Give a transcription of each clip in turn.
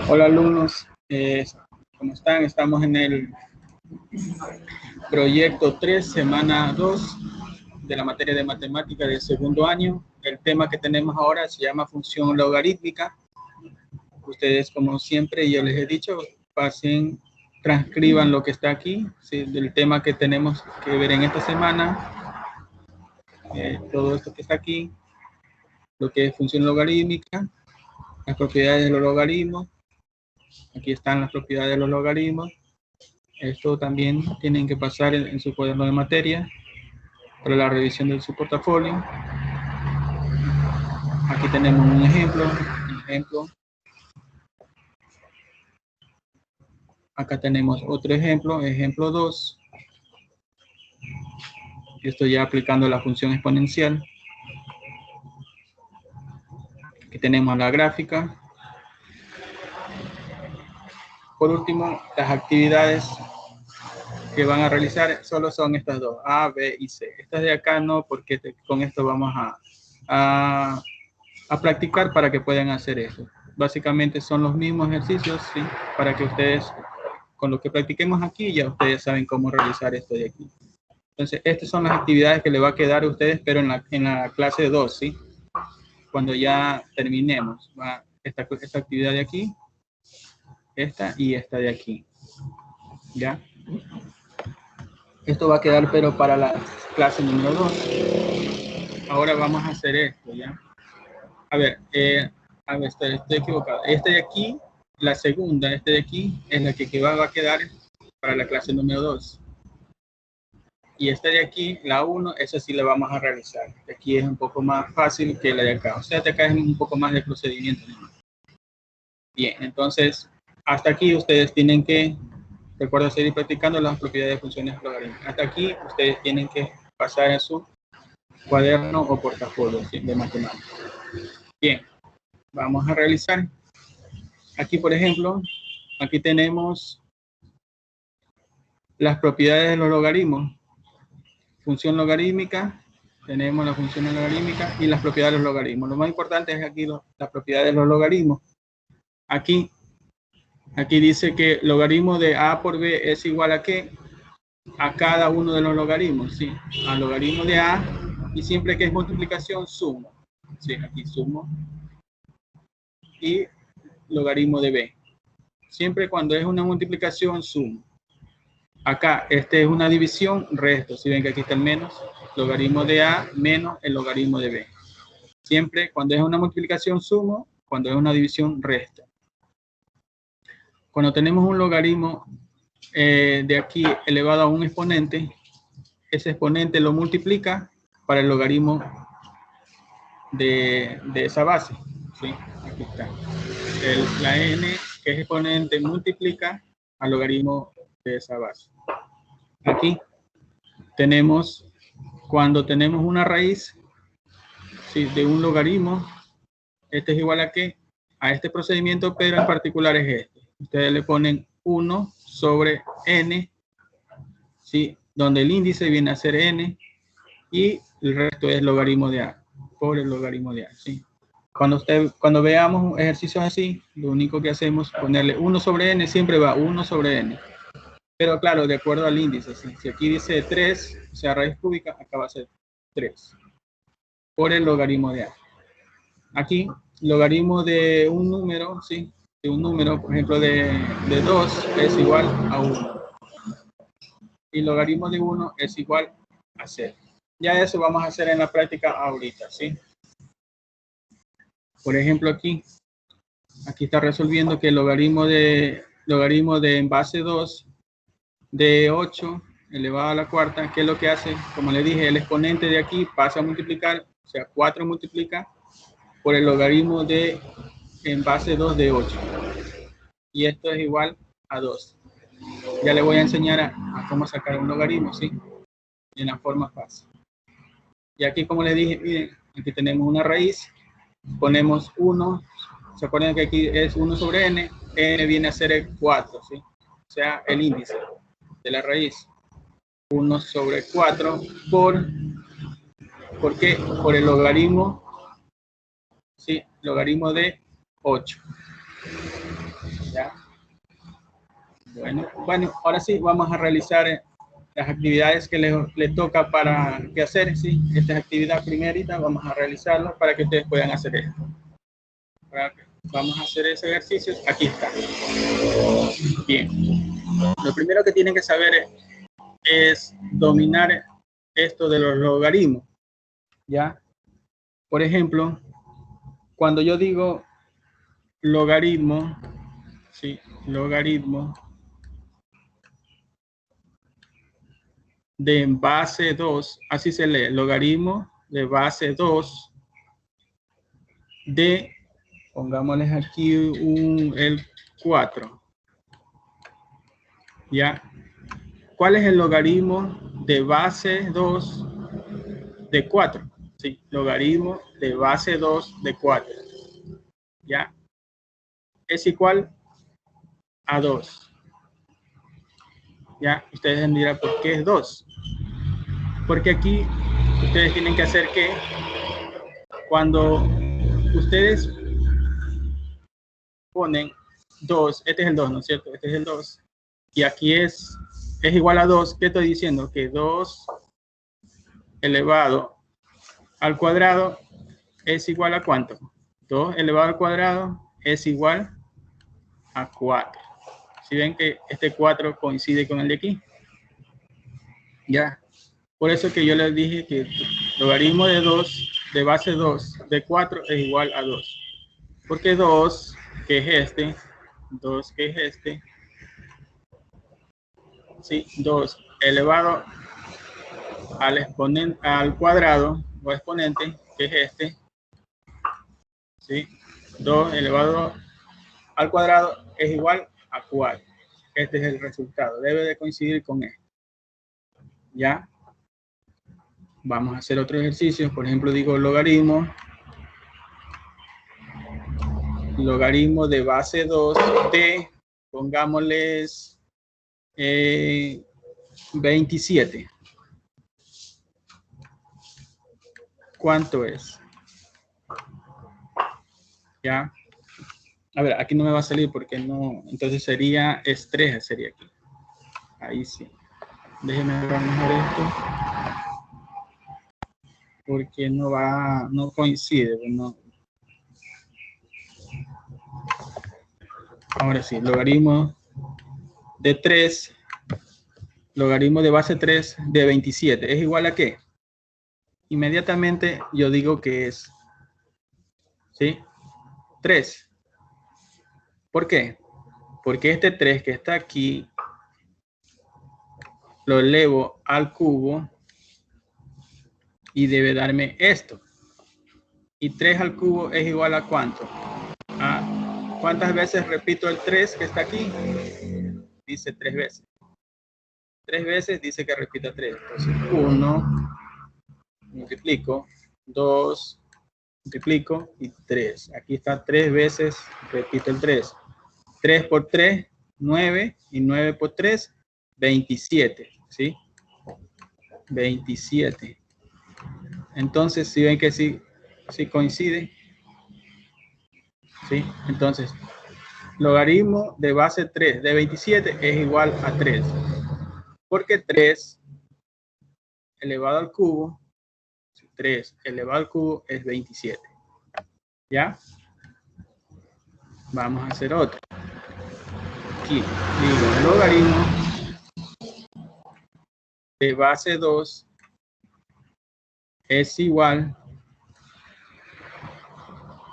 Hola alumnos, ¿cómo están? Estamos en el proyecto 3, semana 2 de la materia de matemática del segundo año. El tema que tenemos ahora se llama función logarítmica. Ustedes, como siempre, yo les he dicho, pasen, transcriban lo que está aquí, ¿sí? Del tema que tenemos que ver en esta semana. Todo esto que está aquí, lo que es función logarítmica, las propiedades de los logaritmos. Aquí están las propiedades de los logaritmos. Esto también tienen que pasar en su cuaderno de materia para la revisión de su portafolio. Aquí tenemos un ejemplo. Acá tenemos otro ejemplo, ejemplo 2. Estoy ya aplicando la función exponencial. Aquí tenemos la gráfica. Por último, las actividades que van a realizar solo son estas dos, A, B y C. Estas de acá no, porque con esto vamos a practicar para que puedan hacer eso. Básicamente son los mismos ejercicios, ¿sí? Para que ustedes, con lo que practiquemos aquí, ya ustedes saben cómo realizar esto de aquí. Entonces, estas son las actividades que le va a quedar a ustedes, pero en la clase 2, ¿sí? Cuando ya terminemos, va esta actividad de aquí, esta y esta de aquí, ¿ya? Esto va a quedar, pero para la clase número 2. Ahora vamos a hacer esto, ¿ya? A ver, estoy equivocado. Este de aquí, la segunda, este de aquí, es la que va a quedar para la clase número 2. Y este de aquí, la 1, esa sí la vamos a realizar. De aquí es un poco más fácil que la de acá. O sea, de acá es un poco más de procedimiento. Bien, entonces, hasta aquí ustedes tienen que, recuerden, seguir practicando las propiedades de funciones logarítmicas. Hasta aquí ustedes tienen que pasar en su cuaderno o portafolio, ¿sí? De matemáticas. Bien, vamos a realizar. Aquí, por ejemplo, aquí tenemos las propiedades de los logaritmos. Función logarítmica, tenemos la función logarítmica y las propiedades de los logaritmos. Lo más importante es aquí las propiedades de los logaritmos. Aquí dice que logaritmo de A por B es igual a ¿qué? A cada uno de los logaritmos, ¿sí? Al logaritmo de A, y siempre que es multiplicación, sumo. Sí, aquí sumo. Y logaritmo de B. Siempre cuando es una multiplicación, sumo. Acá, este es una división, resto. Si ven que aquí está el menos, logaritmo de A menos el logaritmo de B. Siempre cuando es una multiplicación, sumo. Cuando es una división, resto. Cuando tenemos un logaritmo de aquí elevado a un exponente, ese exponente lo multiplica para el logaritmo de esa base. ¿Sí? Aquí está. La n, que es exponente, multiplica al logaritmo de esa base. Aquí tenemos, cuando tenemos una raíz, ¿sí? De un logaritmo, este es igual a ¿qué? A este procedimiento, pero en particular es este. Ustedes le ponen 1 sobre n, ¿sí? Donde el índice viene a ser n y el resto es logaritmo de a, por el logaritmo de a, ¿sí? Cuando veamos ejercicios así, lo único que hacemos es ponerle 1 sobre n, siempre va 1 sobre n. Pero claro, de acuerdo al índice, ¿sí? Si aquí dice 3, o sea, raíz cúbica, acá va a ser 3. Por el logaritmo de a. Aquí, logaritmo de un número, ¿sí? De un número, por ejemplo, de 2 es igual a 1. Y logaritmo de 1 es igual a 0. Ya eso vamos a hacer en la práctica ahorita, ¿sí? Por ejemplo, aquí está resolviendo que el logaritmo de en base 2 de 8 elevado a la cuarta, ¿qué es lo que hace? Como le dije, el exponente de aquí pasa a multiplicar, o sea, 4 multiplica por el logaritmo de en base 2 de 8. Y esto es igual a 2. Ya le voy a enseñar a cómo sacar un logaritmo, ¿sí? En la forma fácil. Y aquí, como les dije, miren, aquí tenemos una raíz, ponemos 1, se acuerdan que aquí es 1 sobre n, n viene a ser el 4, ¿sí? O sea, el índice de la raíz. 1 sobre 4 ¿por qué? Por el logaritmo, ¿sí? Logaritmo de 8. ¿Ya? Bueno, ahora sí vamos a realizar las actividades que le toca para que hacer, ¿sí? Esta es actividad primerita, vamos a realizarlo para que ustedes puedan hacer esto. Vamos a hacer ese ejercicio, aquí está. Bien, lo primero que tienen que saber es dominar esto de los logaritmos, ¿ya? Por ejemplo, cuando yo digo logaritmo, ¿sí? Logaritmo de base 2, así se lee, logaritmo de base 2 de, pongámosles aquí el 4, ¿ya? ¿Cuál es el logaritmo de base 2 de 4? Sí, logaritmo de base 2 de 4, ¿ya? Es igual a 2. ¿Ya? Ustedes me dirán, ¿por qué es 2? Porque aquí ustedes tienen que hacer que cuando ustedes ponen 2, este es el 2, ¿no es cierto? Este es el 2. Y aquí es igual a 2. ¿Qué estoy diciendo? Que 2 elevado al cuadrado es igual a ¿cuánto? 2 elevado al cuadrado es igual a 4. Si ven que este 4 coincide con el de aquí. Ya. Por eso que yo les dije que el logaritmo de 2, de base 2, de 4 es igual a 2. Porque 2, que es este, 2 que es este, ¿sí? 2 elevado al exponente, al cuadrado o exponente, que es este, ¿sí? 2 elevado al cuadrado es igual a 4. Este es el resultado. Debe de coincidir con esto. ¿Ya? Vamos a hacer otro ejercicio. Por ejemplo, digo logaritmo de base 2 de, pongámosles, 27. ¿Cuánto es? ¿Ya? A ver, aquí no me va a salir porque no, entonces sería, es 3, sería aquí. Ahí sí. Déjenme ver mejor esto. Porque no coincide. No. Ahora sí, logaritmo de 3, logaritmo de base 3 de 27. ¿Es igual a qué? Inmediatamente yo digo que es, ¿sí? 3. ¿Por qué? Porque este 3 que está aquí lo elevo al cubo y debe darme esto. Y 3 al cubo es igual a ¿cuánto? ¿A cuántas veces repito el 3 que está aquí? Dice 3 veces. 3 veces dice que repita 3. Entonces 1, multiplico, 2, multiplico y 3. Aquí está 3 veces, repito el 3. 3 por 3, 9, y 9 por 3, 27, ¿sí? 27. Entonces, si ven que sí coincide, ¿sí? Entonces, logaritmo de base 3 de 27 es igual a 3. Porque 3 elevado al cubo, 3 elevado al cubo es 27. ¿Ya? Vamos a hacer otro. Aquí digo, el logaritmo de base 2 es igual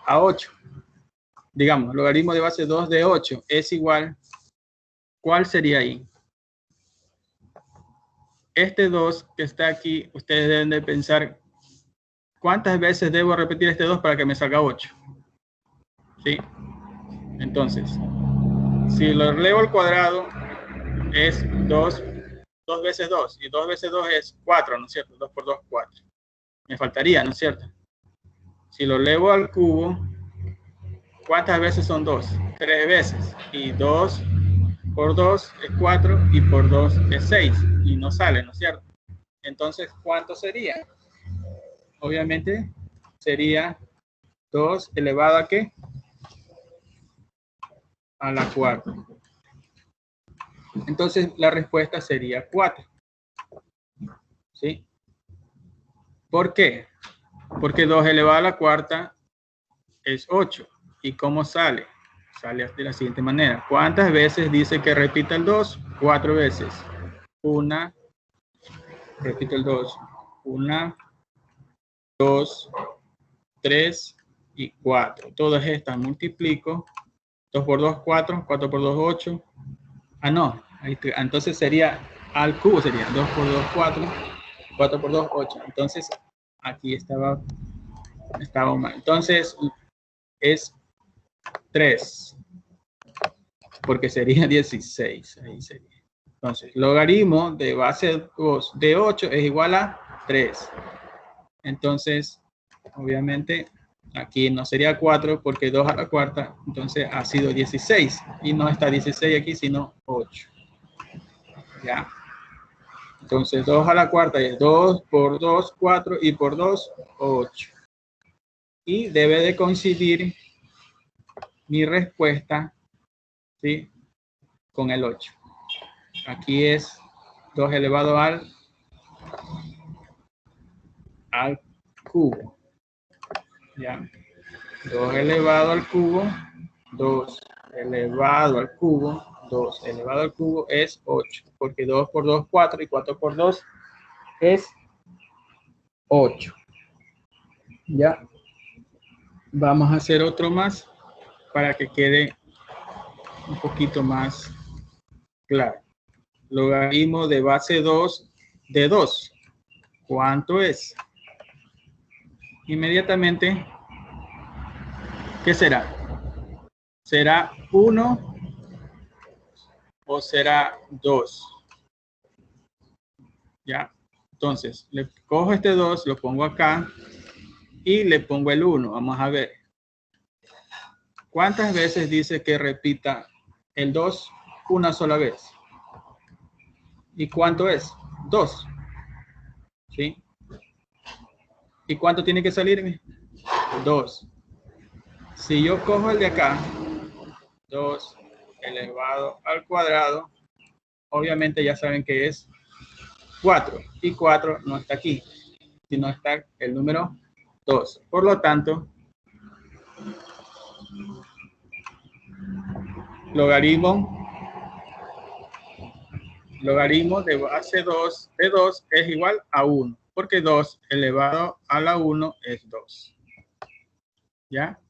a 8. Digamos, logaritmo de base 2 de 8 es igual, ¿cuál sería ahí? Este 2 que está aquí, ustedes deben de pensar, ¿cuántas veces debo repetir este 2 para que me salga 8? ¿Sí? Entonces, si lo elevo al cuadrado, es 2 veces 2, y 2 veces 2 es 4, ¿no es cierto? 2 por 2, 4. Me faltaría, ¿no es cierto? Si lo elevo al cubo, ¿cuántas veces son 2? 3 veces. Y 2 por 2 es 4 y por 2 es 6. Y no sale, ¿no es cierto? Entonces, ¿cuánto sería? Obviamente sería 2 elevado a ¿qué? a la cuarta. Entonces la respuesta sería 4. ¿Sí? ¿Por qué? Porque 2 elevado a la cuarta es 8. ¿Y cómo sale? Sale de la siguiente manera. ¿Cuántas veces dice que repita el 2? 4 veces. Una, repito el 2. 1, 2, 3 y 4. Todas estas multiplico. 2 por 2, 4. 4 por 2, 8. Ah, no. Entonces sería al cubo, sería 2 por 2, 4. 4 por 2, 8. Entonces, aquí estaba mal. Entonces, es 3. Porque sería 16. Ahí sería. Entonces, logaritmo de base 2 de 8 es igual a 3. Entonces, obviamente, aquí no sería 4 porque 2 a la cuarta, entonces ha sido 16. Y no está 16 aquí, sino 8. ¿Ya? Entonces, 2 a la cuarta es 2 por 2, 4 y por 2, 8. Y debe de coincidir mi respuesta, ¿sí?, con el 8. Aquí es 2 elevado al cubo. ¿Ya? 2 elevado al cubo, 2 elevado al cubo, 2 elevado al cubo es 8. Porque 2 por 2, 4 y 4 por 2 es 8. ¿Ya? Vamos a hacer otro más para que quede un poquito más claro. Logaritmo de base 2 de 2. ¿Cuánto es? Inmediatamente, ¿qué será? ¿Será 1 o será 2? ¿Ya? Entonces, le cojo este 2, lo pongo acá y le pongo el 1. Vamos a ver. ¿Cuántas veces dice que repita el 2 una sola vez? ¿Y cuánto es? 2. ¿Sí? ¿Y cuánto tiene que salirme? 2. Si yo cojo el de acá, 2 elevado al cuadrado, obviamente ya saben que es 4. Y 4 no está aquí, sino está el número 2. Por lo tanto, logaritmo de base 2 de 2 es igual a 1, porque 2 elevado a la 1 es 2. ¿Ya?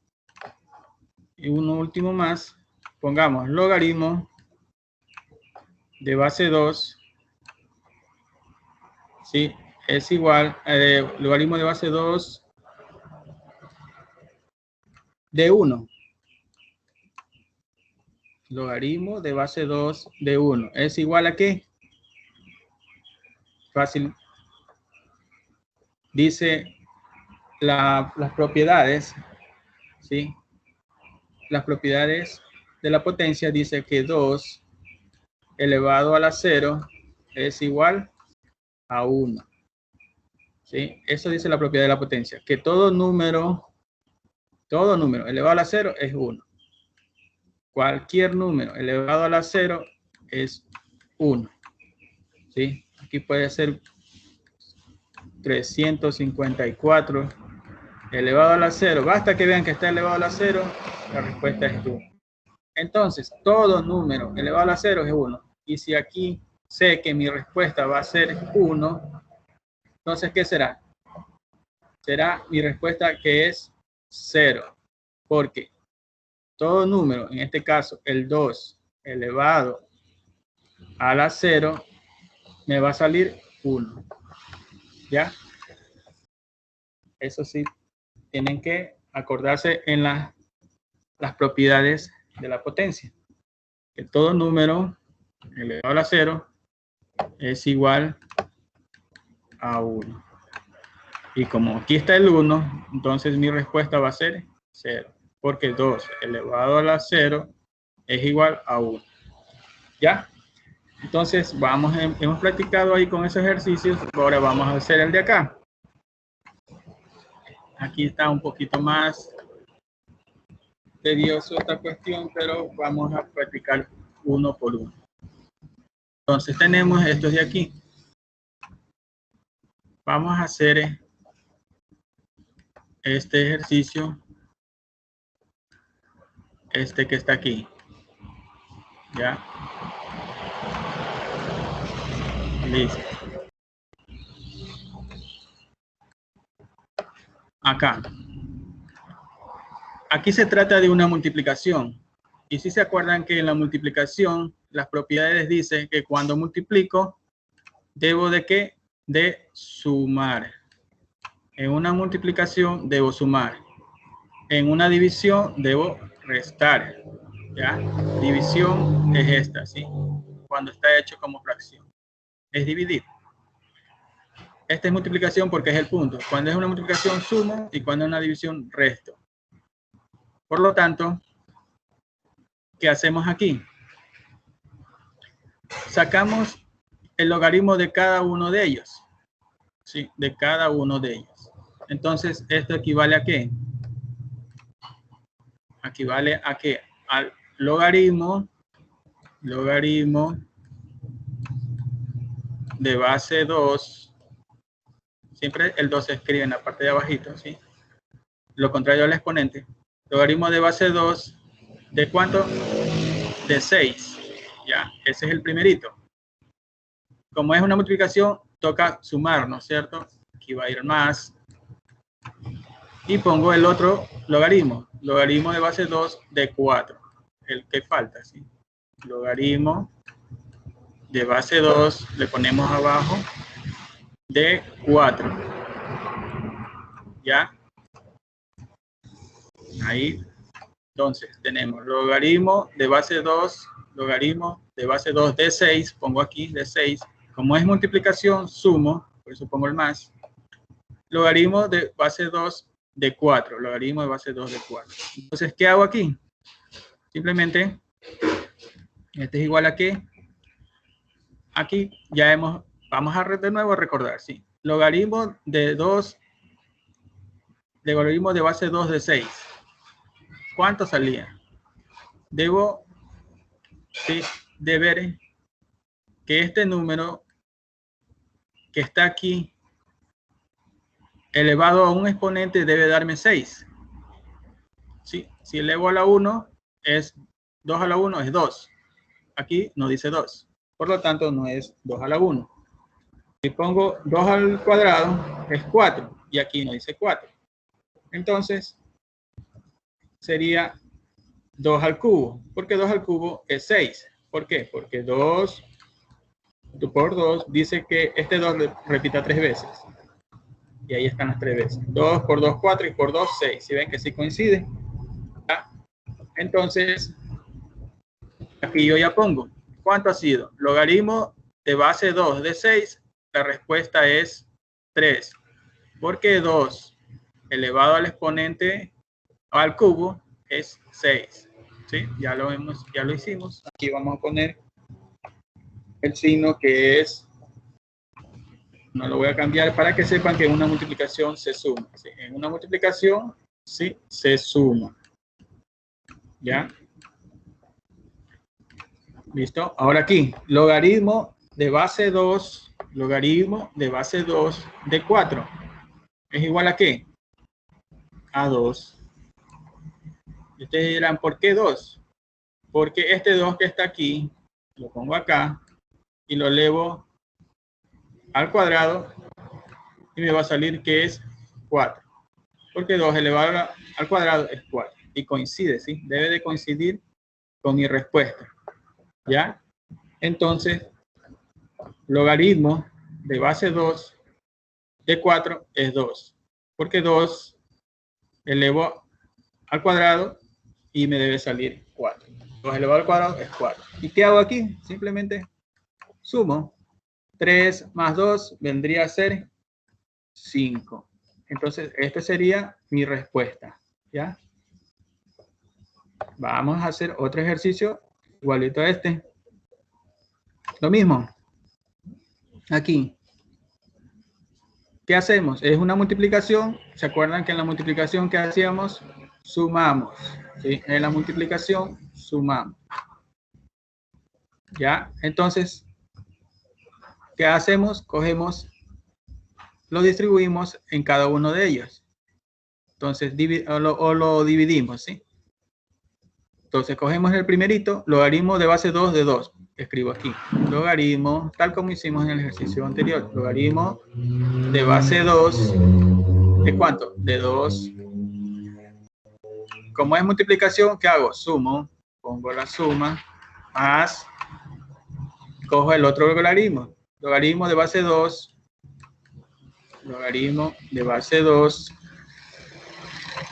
Y uno último más, pongamos logaritmo de base 2, ¿sí?, es igual, logaritmo de base 2 de 1. Logaritmo de base 2 de 1 es igual a ¿qué? Fácil. Dice las propiedades, ¿sí? Las propiedades de la potencia dice que 2 elevado a la 0 es igual a 1. ¿Sí? Eso dice la propiedad de la potencia, que todo número elevado a la 0 es 1. Cualquier número elevado a la 0 es 1. ¿Sí? Aquí puede ser 354 elevado a la 0. Basta que vean que está elevado a la 0, la respuesta es 1. Entonces, todo número elevado a la 0 es 1. Y si aquí sé que mi respuesta va a ser 1, entonces, ¿qué será? Será mi respuesta que es 0. Porque todo número, en este caso el 2 elevado a la 0, me va a salir 1. ¿Ya? Eso sí, tienen que acordarse en las propiedades de la potencia. Que todo número elevado a la 0 es igual a 1. Y como aquí está el 1, entonces mi respuesta va a ser 0. Porque 2 elevado a la 0 es igual a 1. ¿Ya? Entonces, hemos practicado ahí con esos ejercicios. Ahora vamos a hacer el de acá. Aquí está un poquito más tedioso esta cuestión, pero vamos a practicar uno por uno. Entonces tenemos estos de aquí. Vamos a hacer este ejercicio, este que está aquí. ¿Ya? Listo. Acá. Aquí se trata de una multiplicación. Y si se acuerdan que en la multiplicación, las propiedades dicen que cuando multiplico, debo de ¿qué? De sumar. En una multiplicación debo sumar. En una división debo restar. ¿Ya? División es esta, ¿sí? Cuando está hecho como fracción. Es dividir. Esta es multiplicación porque es el punto. Cuando es una multiplicación sumo y cuando es una división resto. Por lo tanto, ¿qué hacemos aquí? Sacamos el logaritmo de cada uno de ellos. Sí, de cada uno de ellos. Entonces, ¿esto equivale a qué? Equivale a qué? Al logaritmo de base 2. Siempre el 2 se escribe en la parte de abajito, ¿sí? Lo contrario al exponente. Logaritmo de base 2, ¿de cuánto? De 6. Ya, ese es el primerito. Como es una multiplicación, toca sumar, ¿no es cierto? Aquí va a ir más. Y pongo el otro logaritmo. Logaritmo de base 2 de 4. El que falta, ¿sí? Logaritmo de base 2, le ponemos abajo, de 4. ¿Ya? Ahí. Entonces, tenemos logaritmo de base 2, logaritmo de base 2 de 6. Pongo aquí de 6. Como es multiplicación, sumo, por eso pongo el más. Logaritmo de base 2 de 4. Logaritmo de base 2 de 4. Entonces, ¿qué hago aquí? Simplemente, este es igual a qué. Aquí ya vamos a de nuevo a recordar, ¿sí? Logaritmo de 2, logaritmo de base 2 de 6. ¿Cuánto salía? Debo de ver que este número que está aquí elevado a un exponente debe darme 6. ¿Sí? Si elevo a la 1 es 2 a la 1 es 2. Aquí no dice 2. Por lo tanto, no es 2 a la 1. Si pongo 2 al cuadrado es 4. Y aquí no dice 4. Entonces, sería 2 al cubo. Porque 2 al cubo es 6. ¿Por qué? Porque 2 por 2 dice que este 2 repita 3 veces. Y ahí están las 3 veces. 2 por 2, 4 y por 2, 6. Si ven que sí coincide. ¿Ya? Entonces, aquí yo ya pongo. ¿Cuánto ha sido? Logaritmo de base 2 de 6. La respuesta es 3. Porque 2 elevado al exponente al cubo es 6. ¿Sí? Ya lo hicimos. Aquí vamos a poner el signo que es, no lo voy a cambiar para que sepan que en una multiplicación se suma. ¿Sí? En una multiplicación, sí, se suma. ¿Ya? ¿Listo? Ahora aquí, logaritmo de base 2, logaritmo de base 2 de 4. ¿Es igual a qué? A 2. Y ustedes dirán, ¿por qué 2? Porque este 2 que está aquí, lo pongo acá y lo elevo al cuadrado y me va a salir que es 4. Porque 2 elevado al cuadrado es 4. Y coincide, ¿sí? Debe de coincidir con mi respuesta. ¿Ya? Entonces, logaritmo de base 2 de 4 es 2. Porque 2 elevo al cuadrado y me debe salir 4. 2 elevado al cuadrado es 4. ¿Y qué hago aquí? Simplemente sumo. 3 más 2 vendría a ser 5. Entonces, esta sería mi respuesta. ¿Ya? Vamos a hacer otro ejercicio igualito a este. Lo mismo. Aquí. ¿Qué hacemos? Es una multiplicación. ¿Se acuerdan que en la multiplicación que hacíamos sumamos. ¿Sí? En la multiplicación, sumamos. ¿Ya? Entonces, ¿qué hacemos? Cogemos, lo distribuimos en cada uno de ellos. Entonces, lo dividimos, ¿sí? Entonces, cogemos el primerito, logaritmo de base 2 de 2. Escribo aquí, logaritmo, tal como hicimos en el ejercicio anterior. Logaritmo de base 2, ¿de cuánto? De 2. Como es multiplicación, ¿qué hago? Sumo, pongo la suma, más, cojo el otro logaritmo. Logaritmo de base 2, logaritmo de base 2.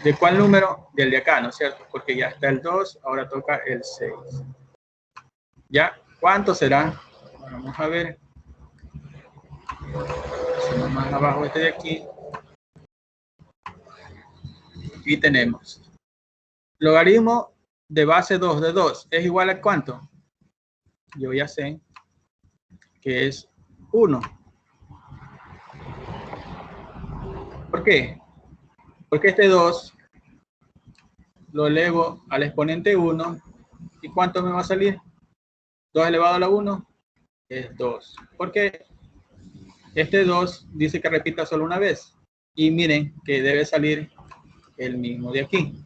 ¿De cuál número? Del de acá, ¿no es cierto? Porque ya está el 2, ahora toca el 6. ¿Ya? ¿Cuánto será? Vamos a ver. Hacemos más abajo este de aquí. Y tenemos logaritmo de base 2 de 2 es igual a ¿cuánto? Yo ya sé que es 1. ¿Por qué? Porque este 2 lo elevo al exponente 1. ¿Y cuánto me va a salir? 2 elevado a la 1 es 2. ¿Por qué? Este 2 dice que repita solo una vez. Y miren que debe salir el mismo de aquí.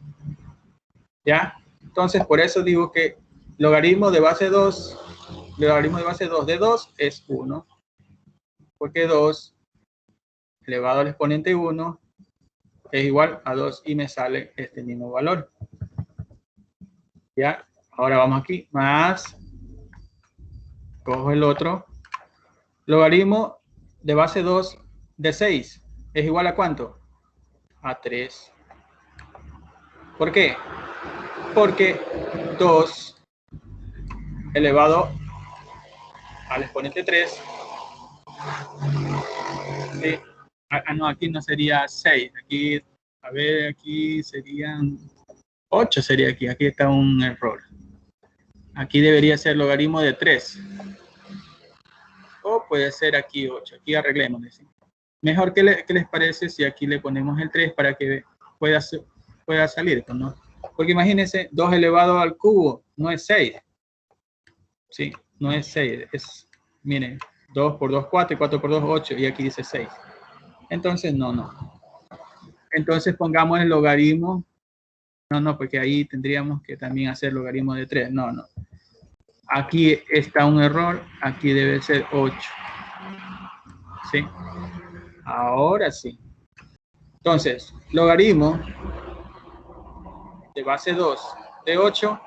¿Ya? Entonces, por eso digo que logaritmo de base 2, logaritmo de base 2 de 2 es 1. Porque 2 elevado al exponente 1 es igual a 2 y me sale este mismo valor. ¿Ya? Ahora vamos aquí, más, cojo el otro. Logaritmo de base 2 de 6 es igual a ¿cuánto? A 3. ¿Por qué? Porque 2 elevado al exponente 3, ¿sí? No, aquí no sería 6, aquí, a ver, aquí serían 8 sería aquí está un error. Aquí debería ser logaritmo de 3. O puede ser aquí 8, aquí arreglemos. Mejor, ¿qué les parece si aquí le ponemos el 3 para que pueda salir, ¿no? Porque imagínense, 2 elevado al cubo no es 6. Sí, no es 6, es, miren, 2 por 2, 4, y 4 por 2, 8, y aquí dice 6. Entonces, no. Entonces, pongamos el logaritmo. No, porque ahí tendríamos que también hacer logaritmo de 3. No. Aquí está un error, aquí debe ser 8. ¿Sí? Ahora sí. Entonces, logaritmo de base 2 de 8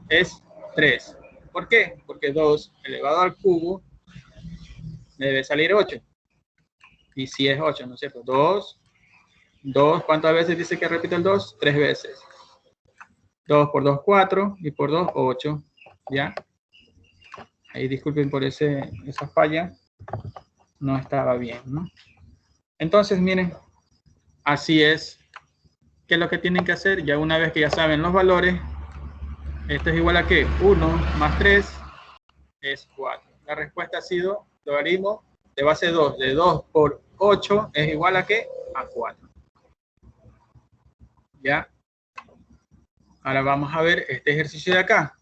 es 3. ¿Por qué? Porque 2 elevado al cubo me debe salir 8. Y si es 8, ¿no es cierto? 2, ¿cuántas veces dice que repite el 2? 3 veces. 2 por 2, 4, y por 2, 8. ¿Ya? Ahí disculpen por esa falla. No estaba bien, ¿no? Entonces, miren, así es. ¿Qué es lo que tienen que hacer? Ya una vez que ya saben los valores, esto es igual a ¿qué? 1 más 3 es 4. La respuesta ha sido logaritmo de base 2 de 2 por 8 es igual a ¿qué? A 4. ¿Ya? Ahora vamos a ver este ejercicio de acá.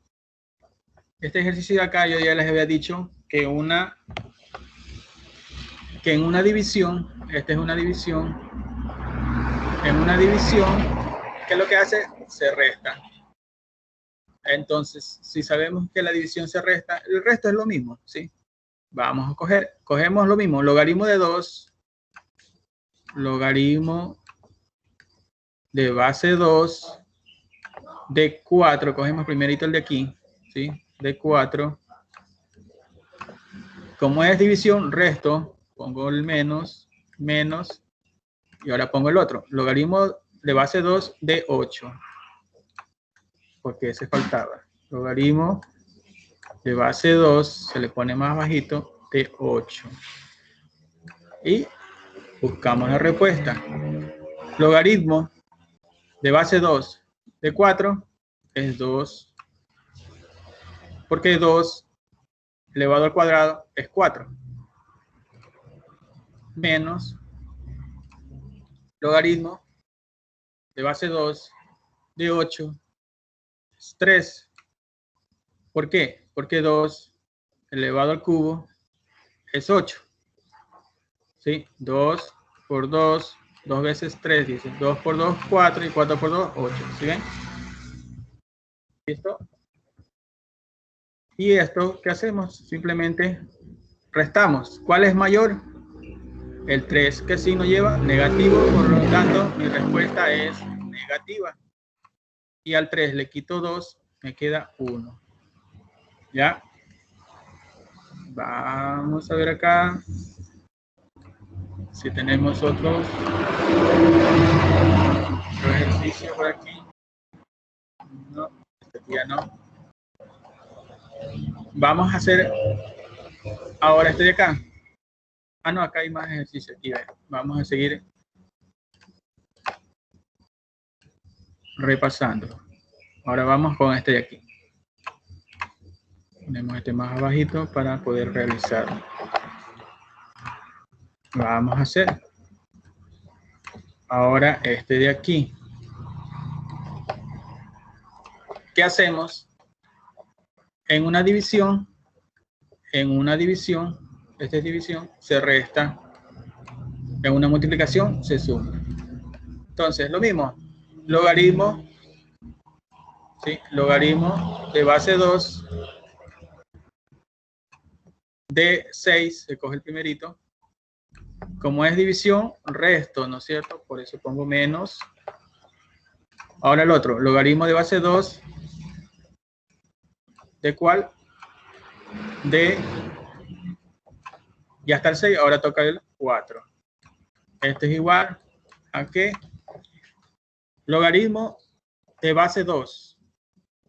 Este ejercicio de acá yo ya les había dicho que en una división, esta es una división, en una división, ¿qué es lo que hace? Se resta. Entonces, si sabemos que la división se resta, el resto es lo mismo, ¿sí? Vamos a cogemos lo mismo, logaritmo de 2, logaritmo de base 2, de 4, cogemos primerito el de aquí, ¿sí? De 4. Como es división, resto, pongo el menos, y ahora pongo el otro. Logaritmo de base 2 de 8. Porque ese faltaba. Logaritmo de base 2, se le pone más bajito, de 8. Y buscamos la respuesta. Logaritmo de base 2 de 4 es 2. Porque 2 elevado al cuadrado es 4. Menos logaritmo de base 2 de 8 es 3. ¿Por qué? Porque 2 elevado al cubo es 8. ¿Sí? 2 por 2, 2 veces 3, dice. 2 por 2, 4 y 4 por 2, 8. ¿Sí ven? ¿Listo? Y esto, ¿qué hacemos? Simplemente restamos. ¿Cuál es mayor? El 3. ¿Qué signo lleva? Negativo. Por lo tanto, mi respuesta es negativa. Y al 3 le quito 2, me queda 1. ¿Ya? Vamos a ver acá si tenemos otro ejercicio por aquí. No, este día no. Vamos a hacer ahora este de acá. Ah, no, acá hay más ejercicios. Aquí, vamos a seguir repasando. Ahora vamos con este de aquí. Ponemos este más abajito para poder realizarlo. Vamos a hacer ahora este de aquí. ¿Qué hacemos? En una división, esta es división, se resta. En una multiplicación se suma. Entonces, lo mismo. Logaritmo, ¿sí? Logaritmo de base 2 de 6, se coge el primerito. Como es división, resto, ¿no es cierto? Por eso pongo menos. Ahora el otro, logaritmo de base 2, ¿de cuál? De, ya está el 6, ahora toca el 4. Este es igual a ¿qué? Logaritmo de base 2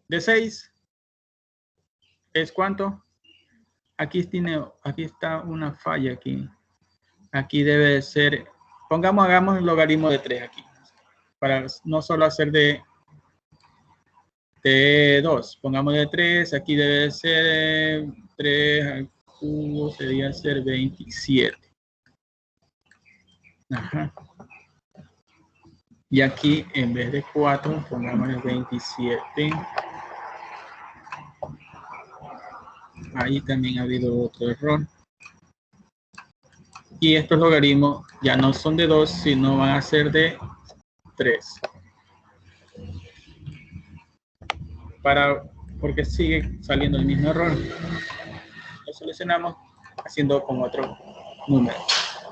de 6 es ¿cuánto? Aquí está una falla aquí. Aquí debe de ser, hagamos el logaritmo de 3 aquí. Para no solo hacer de 2, pongamos de 3, aquí debe ser 3 al cubo, sería ser 27. Ajá. Y aquí en vez de 4, pongamos el 27. Ahí también ha habido otro error. Y estos logaritmos ya no son de 2, sino van a ser de 3. Porque sigue saliendo el mismo error. Lo solucionamos haciendo con otro número.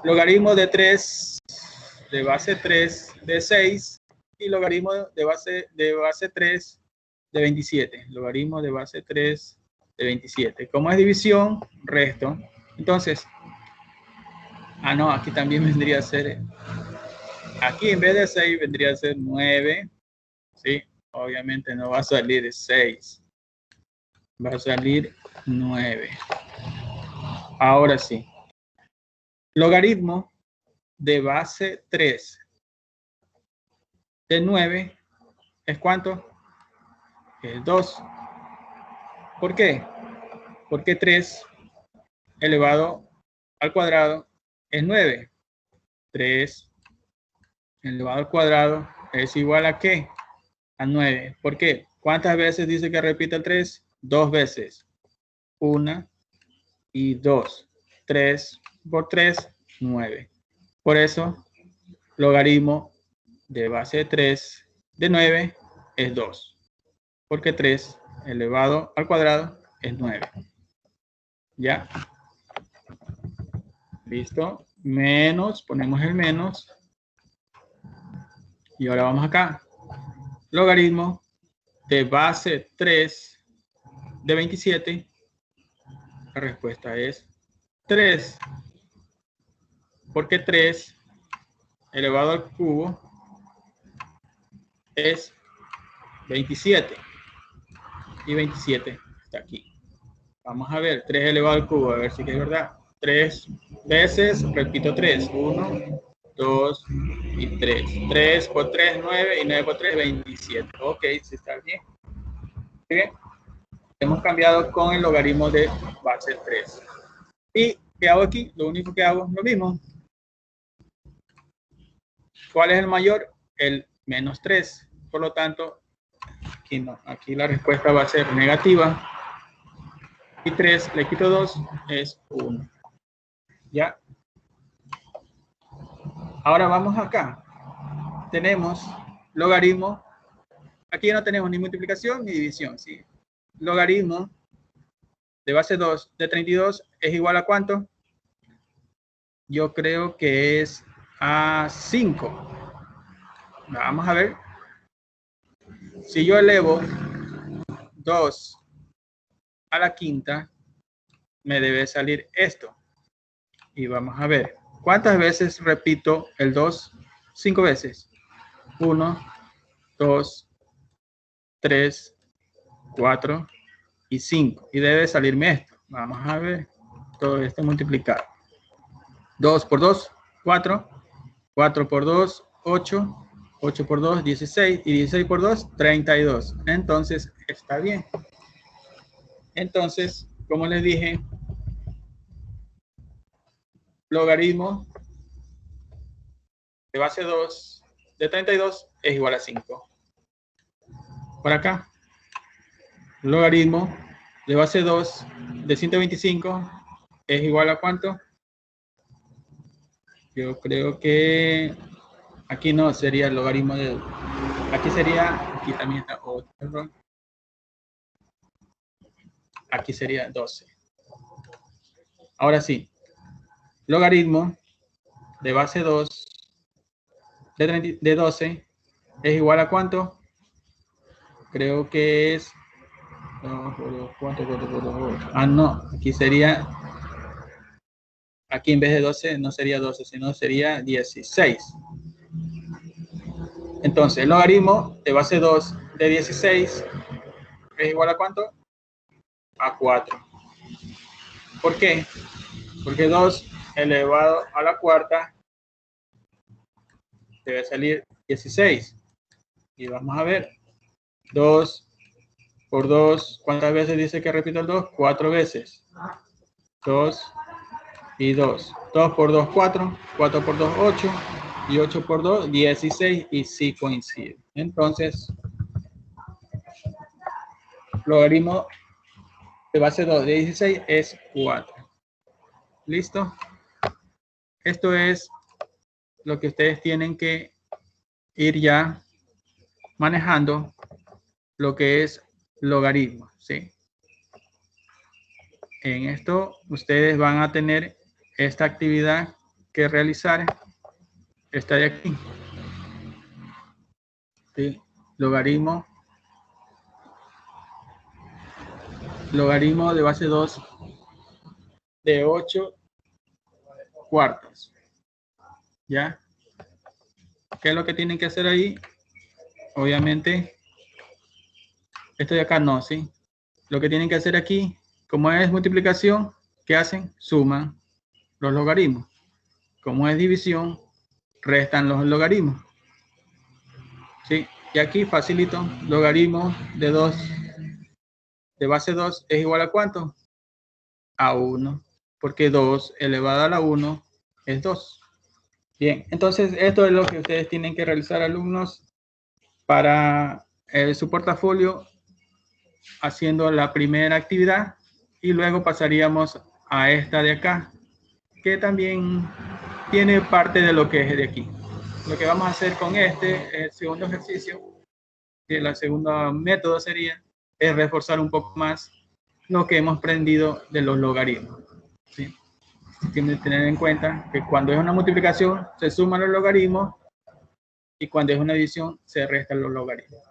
Logaritmo de 3, de base 3, de 6. Y logaritmo de base 3, de 27. Logaritmo de base 3, de 27. Como es división, resto. Entonces, no, aquí también vendría a ser, aquí en vez de 6 vendría a ser 9. ¿Sí? Obviamente no va a salir 6. Va a salir 9. Ahora sí. Logaritmo de base 3 de 9 es ¿cuánto? Es 2. ¿Por qué? Porque 3 elevado al cuadrado es 9. 3 elevado al cuadrado es igual a ¿qué? A 9. ¿Por qué? ¿Cuántas veces dice que repite el 3? 2 veces. 1 y 2. 3 por 3, 9. Por eso, logaritmo de base 3 de 9 es 2. Porque 3 elevado al cuadrado es 9. ¿Ya? ¿Listo? Menos, ponemos el menos. Y ahora vamos acá. Logaritmo de base 3 de 27. La respuesta es 3. Porque 3 elevado al cubo es 27. Y 27 está aquí. Vamos a ver, 3 elevado al cubo, a ver si es verdad. 3 veces, repito 3. 1, 2 y 3. 3 por 3, 9 y 9 por 3, 27. Ok, sí está bien. Bien. Hemos cambiado con el logaritmo de base 3. ¿Y qué hago aquí? Lo único que hago es lo mismo. ¿Cuál es el mayor? El menos 3. Por lo tanto, aquí no. Aquí la respuesta va a ser negativa. Y 3 le quito 2 es 1. ¿Ya? Ahora vamos acá. Tenemos logaritmo. Aquí no tenemos ni multiplicación ni división, ¿sí? Logaritmo de base 2 de 32 es igual a ¿cuánto? Yo creo que es a 5. Vamos a ver. Si yo elevo 2 a la quinta, me debe salir esto. Y vamos a ver. ¿Cuántas veces repito el 2? 5 veces. 1, 2, 3, 4 y 5. Y debe salirme esto. Vamos a ver. Todo esto multiplicado. 2 por 2, 4. 4 por 2, 8. 8 por 2, 16. Y 16 por 2, 32. Entonces, está bien. Entonces, como les dije, logaritmo de base 2 de 32 es igual a 5. Por acá, logaritmo de base 2 de 125 es igual a ¿cuánto? Yo creo que aquí no sería el logaritmo de... Aquí sería, aquí también está otro error. Aquí sería 12. Ahora sí, logaritmo de base 2 de 12 es igual a ¿cuánto? Creo que es... Ah, no, aquí sería... Aquí en vez de 12 no sería 12, sino sería 16. Entonces, el logaritmo de base 2 de 16 es igual a ¿cuánto? A 4. ¿Por qué? Porque 2 elevado a la cuarta debe salir 16. Y vamos a ver. 2 por 2, ¿cuántas veces dice que repito el 2? 4 veces. 2 y 2. 2 por 2, 4. 4 por 2, 8. Y 8 por 2, 16. Y sí coincide. Entonces, logaritmo de base 2 de 16 es 4. ¿Listo? Esto es lo que ustedes tienen que ir ya manejando, lo que es logaritmo, ¿sí? En esto ustedes van a tener esta actividad que realizar, esta de aquí, ¿sí? Logaritmo de base 2 de 8 cuartos, ¿ya? ¿Qué es lo que tienen que hacer ahí? Obviamente, esto de acá no, ¿sí? Lo que tienen que hacer aquí, como es multiplicación, ¿qué hacen? Suman los logaritmos. Como es división, restan los logaritmos. ¿Sí? Y aquí facilito, logaritmo de 2 de base 2 es igual a ¿cuánto? A 1, porque 2 elevado a la 1 es 2. Bien, entonces esto es lo que ustedes tienen que realizar, alumnos, para su portafolio, haciendo la primera actividad, y luego pasaríamos a esta de acá, que también tiene parte de lo que es de aquí. Lo que vamos a hacer con el segundo ejercicio, que el segundo método sería, es reforzar un poco más lo que hemos aprendido de los logaritmos, ¿sí? Tienen que tener en cuenta que cuando es una multiplicación se suman los logaritmos y cuando es una división se restan los logaritmos.